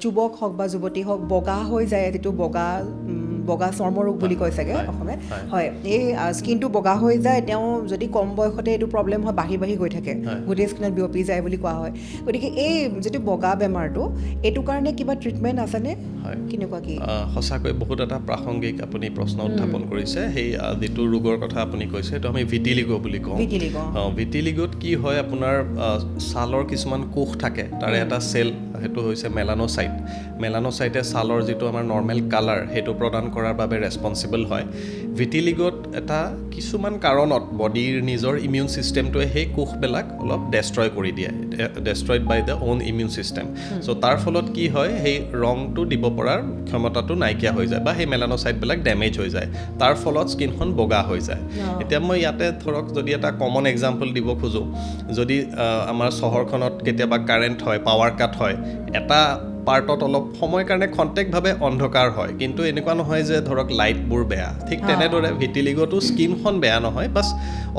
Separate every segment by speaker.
Speaker 1: যুৱক হওক বা যুৱতী হওক বগা হৈ যায়, যিটো বগা চৰ্মৰোগ বুলি কয় চাগে অসমীয়াত, হয়, এই স্কিনটো বগা হৈ যায়, তেওঁ যদি কম বয়সতে এইটো প্ৰব্লেম হয় বাঢ়ি গৈ থাকে, গোটেই স্কিনত বিয়পি যায় বুলি কোৱা হয়। গতিকে এই যিটো বগা বেমাৰটো, এইটো কাৰণে কিবা ট্ৰিটমেণ্ট আছেনে? কেনেকুৱা কি?
Speaker 2: সঁচাকৈ বহুত এটা প্ৰাসংগিক আপুনি প্ৰশ্ন উত্থাপন কৰিছে। সেই যিটো ৰোগৰ কথা আপুনি কৈছে সেইটো আমি ভিটিলিগো বুলি কওঁ। ভিটিলিগোত কি হয়, আপোনাৰ ছালৰ কিছুমান কোষ থাকে, তাৰে এটা চেল, সেইটো হৈছে মেলানোচাইটে ছালৰ যিটো আমাৰ নৰ্মেল কালাৰ সেইটো প্ৰদান কৰাৰ বাবে ৰেছপনচিবল হয়। ভিটিলিগোত এটা কিছুমান কাৰণত বডিৰ নিজৰ ইমিউন ছিষ্টেমটোৱে সেই কোষবিলাক অলপ ডেষ্ট্ৰয় কৰি দিয়ে, ডেষ্ট্ৰয়ড বাই দ্য অ'ন ইমিউন ছিষ্টেম। চ' তাৰ ফলত কি হয়, সেই ৰংটো দিব পৰাৰ ক্ষমতাটো নাইকিয়া হৈ যায় বা সেই মেলানোচাইটবিলাক ডেমেজ হৈ যায়, তাৰ ফলত স্কিনখন বগা হৈ যায়। এতিয়া মই ইয়াতে ধৰক যদি এটা কমন এক্সাম্পল দিব খোজোঁ, যদি আমাৰ চহৰখনত কেতিয়াবা কাৰেণ্ট হয়, পাৱাৰ কাট হয়, এটা পাৰ্টত অলপ সময়ৰ কাৰণে খন্তেকভাৱে অন্ধকাৰ হয়, কিন্তু এনেকুৱা নহয় যে ধৰক লাইটবোৰ বেয়া। ঠিক তেনেদৰে ভিটিলিগোটো স্কিনখন বেয়া নহয়, বাছ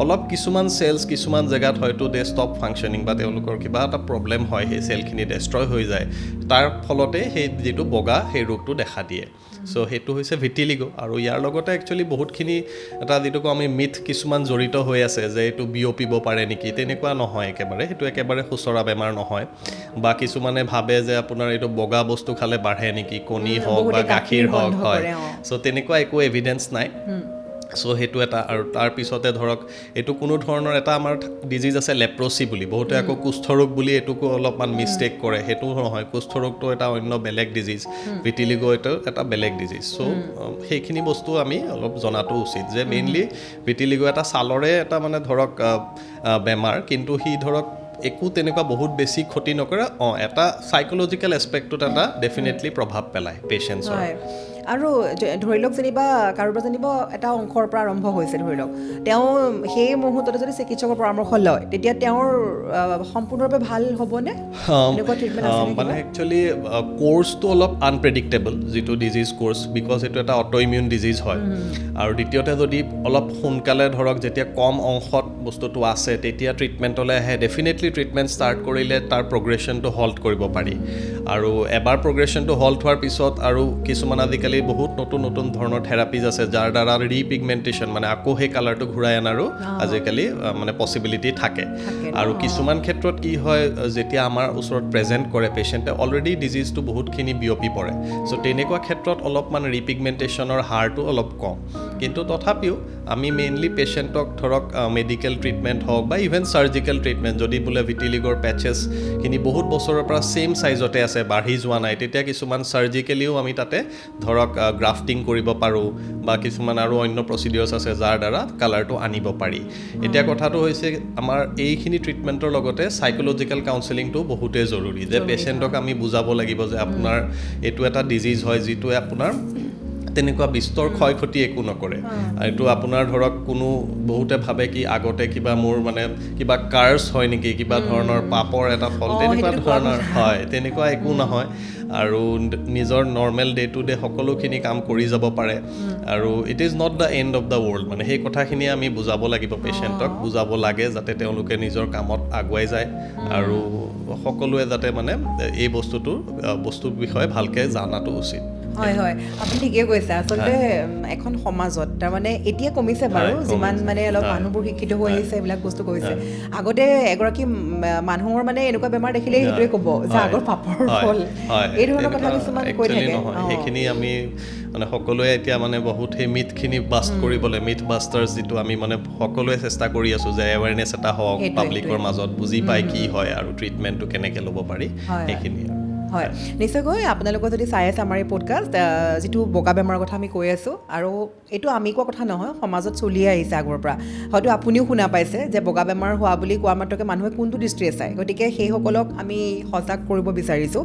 Speaker 2: অলপ কিছুমান চেলছ কিছুমান জেগাত হয়তো দে ষ্টপ ফাংচনিং বা তেওঁলোকৰ কিবা এটা প্ৰব্লেম হয়, সেই চেলখিনি ডেষ্ট্ৰয় হৈ যায়, তাৰ ফলতে সেই যিটো বগা সেই ৰোগটো দেখা দিয়ে। চ' সেইটো হৈছে ভিটিলিগো। আৰু ইয়াৰ লগতে একচুৱেলি বহুতখিনি এটা যিটো কওঁ আমি মিথ কিছুমান জড়িত হৈ আছে যে এইটো বিয়পিব পাৰে নেকি, তেনেকুৱা নহয় একেবাৰে, সেইটো একেবাৰে সুচৰা বেমাৰ নহয়। বা কিছুমানে ভাবে যে আপোনাৰ এইটো বগা বস্তু খালে বাঢ়ে নেকি, কণী হওক বা গাখীৰ হওক, হয়, চ' তেনেকুৱা একো এভিডেঞ্চ নাই। চ' সেইটো এটা। আৰু তাৰপিছতে ধৰক এইটো কোনো ধৰণৰ এটা আমাৰ ডিজিজ আছে লেপ্ৰচি বুলি, বহুতে আকৌ কুষ্ঠৰোগ বুলি এইটোকো অলপমান মিষ্টেক কৰে, সেইটো নহয়, কুষ্ঠৰোগটো এটা অন্য বেলেগ ডিজিজ, ভিটিলিগো এইটো এটা বেলেগ ডিজিজ। চ' সেইখিনি বস্তু আমি অলপ জনাটো উচিত যে মেইনলি ভিটিলিগো এটা ছালৰে এটা মানে ধৰক বেমাৰ, কিন্তু সি ধৰক একো তেনেকুৱা বহুত বেছি ক্ষতি নকৰে। এটা চাইক'লজিকেল এছপেক্টটোত এটা ডেফিনেটলি প্ৰভাৱ পেলায় পেচেণ্টছৰ।
Speaker 1: আৰু ধৰি লওক যেনিবা কাৰোবাৰ যেনিবা এটা অংশৰ পৰা আৰম্ভ হৈছে, ধৰি লওক তেওঁ সেই মুহূৰ্ততে যদি চিকিৎসকৰ পৰামৰ্শ লয়, তেতিয়া তেওঁৰ সম্পূৰ্ণৰূপে ভাল হ'বনে?
Speaker 2: মানে একচুৱেলি কোৰ্চটো অলপ আনপ্ৰেডিক্টেবল, যিটো ডিজিজ কোৰ্চ, বিকজ এইটো এটা অট' ইমিউন ডিজিজ হয়। আৰু দ্বিতীয়তে যদি অলপ সোনকালে ধৰক যেতিয়া কম অংশত বস্তুটো আছে তেতিয়া ট্ৰিটমেণ্টলৈ আহে, ডেফিনেটলি ট্ৰিটমেণ্ট ষ্টাৰ্ট কৰিলে তাৰ প্ৰগ্ৰেশ্যনটো হল্ট কৰিব পাৰি। আৰু এবাৰ প্ৰগ্ৰেশ্যনটো হল্ট হোৱাৰ পিছত আৰু কিছুমান আজিকালি বহুত নতুন ধৰণৰ থেৰাপিজ আছে যাৰ দ্বাৰা ৰিপিগমেণ্টেশ্যন, মানে আকৌ সেই কালাৰটো ঘূৰাই আনাৰো আজিকালি মানে পচিবিলিটি থাকে। আৰু কিছুমান ক্ষেত্ৰত কি হয়, যেতিয়া আমাৰ ওচৰত প্ৰেজেণ্ট কৰে পেচেণ্টে, অলৰেডি ডিজিজটো বহুতখিনি বিয়পি পৰে। চ' তেনেকুৱা ক্ষেত্ৰত অলপমান ৰিপিগমেণ্টেশ্যনৰ হাৰটো অলপ কম। কিন্তু তথাপিও আমি মেইনলি পেচেণ্টক ধৰক মেডিকেল ট্ৰিটমেণ্ট হওক বা ইভেন চাৰ্জিকেল ট্ৰিটমেণ্ট, যদি বোলে ভিটিলিগোৰ পেচেছখিনি বহুত বছৰৰ পৰা ছেইম চাইজতে আছে, বাঢ়ি যোৱা নাই, তেতিয়া কিছুমান চাৰ্জিকেলিও আমি তাতে ধৰক গ্ৰাফটিং কৰিব পাৰোঁ বা কিছুমান আৰু অন্য প্ৰচিডিউৰ্ছ আছে যাৰ দ্বাৰা কালাৰটো আনিব পাৰি। এতিয়া কথাটো হৈছে আমাৰ এইখিনি ট্ৰিটমেণ্টৰ লগতে চাইক'লজিকেল কাউন্সেলিংটো বহুতেই জৰুৰী, যে পেচেণ্টক আমি বুজাব লাগিব যে আপোনাৰ এইটো এটা ডিজিজ হয় যিটোৱে আপোনাৰ তেনেকুৱা বিস্তৰ ক্ষয় ক্ষতি একো নকৰে। এইটো আপোনাৰ ধৰক বহুতে ভাবে কি আগতে কিবা মোৰ মানে কিবা কাৰ্ছ হয় নেকি, কিবা ধৰণৰ পাপৰ এটা ফল, তেনেকুৱা ধৰণৰ হয়, তেনেকুৱা একো নহয়। আৰু নিজৰ নৰ্মেল ডে টু ডে সকলোখিনি কাম কৰি যাব পাৰে। আৰু it is not the and of the world, মানে সেই কথাখিনি আমি বুজাব লাগিব পেচেণ্টক, বুজাব লাগে যাতে তেওঁলোকে নিজৰ কামত আগুৱাই যায় আৰু সকলোৱে যাতে মানে এই বস্তুৰ বিষয়ে ভালকৈ জনাটো উচিত।
Speaker 1: হয়, আপুনি ঠিকেই কৈছে। আচলতে এখন সমাজত তাৰমানে এতিয়া কমিছে বাৰু, যিমান মানে অলপ মানুহবোৰ শিক্ষিত হৈ আহিছে, এইবিলাক বস্তু কৰিছে। আগতে এগৰাকী মানুহৰ মানে এনেকুৱা বেমাৰ দেখিলেই সেইটোৱে ক'ব যে আগৰ পাপৰ ফল, এই ধৰণৰ কথা কিছুমান কৈ থাকে।
Speaker 2: সেইখিনি আমি মানে সকলোৱে এতিয়া মানে বহুত সেই মিথখিনি বাষ্ট কৰিবলৈ, মিথ বাষ্টাৰ্ছ যিটো আমি মানে সকলোৱে চেষ্টা কৰি আছোঁ যে এৱেৰনেছ এটা হওক পাব্লিকৰ মাজত, বুজি পাই কি হয় আৰু ট্ৰিটমেণ্টটো কেনেকৈ ল'ব পাৰি, সেইখিনি।
Speaker 1: হয়, নিশ্চয়কৈ আপোনালোকে যদি চাই আছে আমাৰ এই পডকাষ্ট, যিটো বগা বেমাৰৰ কথা আমি কৈ আছোঁ, আৰু এইটো আমি কোৱা কথা নহয়, সমাজত চলিয়ে আহিছে আগৰ পৰা। হয়তো আপুনিও শুনা পাইছে যে বগা বেমাৰ হোৱা বুলি কোৱা মাত্ৰকে মানুহে কোনটো দৃষ্টিৰে চায়। গতিকে সেইসকলক আমি সজাগ কৰিব বিচাৰিছোঁ।